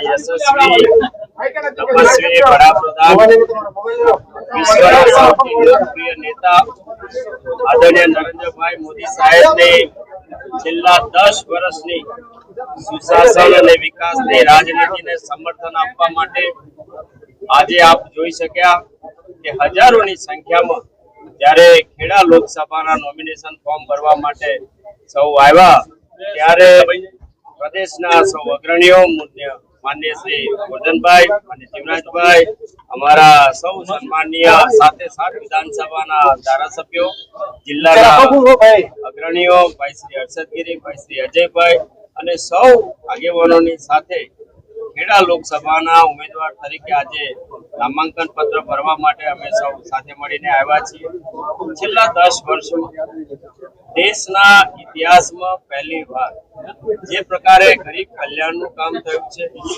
યશસ્વી તપસ્વી વડાપ્રધાન વિશ્વના સૌથી લોકપ્રિય નેતા આદરણીય નરેન્દ્રભાઈ મોદી સાહેબને છેલ્લા 10 વર્ષની સુશાસન અને વિકાસની રાજનીતિને સમર્થન આપવા માટે આજે આપ જોઈ શક્યા કે હજારોની સંખ્યામાં જ્યારે ખેડા લોકસભાના નોમિનેશન ફોર્મ ભરવા માટે સૌ આવ્યા ત્યારે પ્રદેશના સૌ અગ્રણીઓ માનનીય શ્રી ગોરધનભાઈ અને જીવરાજભાઈ, અમારા સૌ સન્માનીય સાથે વિધાનસભાના ધારાસભ્યો, જિલ્લાના અગ્રણીઓ ભાઈ શ્રી હર્ષદગીરી, ભાઈ શ્રી અજયભાઈ અને સૌ આગેવાનોની સાથે ખેડા લોકસભાના ઉમેદવાર તરીકે આજે નામાંકન પત્ર ભરવા માટે અમે સૌ સાથે મળીને આવ્યા છીએ. છેલ્લા 10 વર્ષમાં દેશના ઇતિહાસમાં પહેલી વાર જે પ્રકારે ગરીબ કલ્યાણનું કામ થયું છે,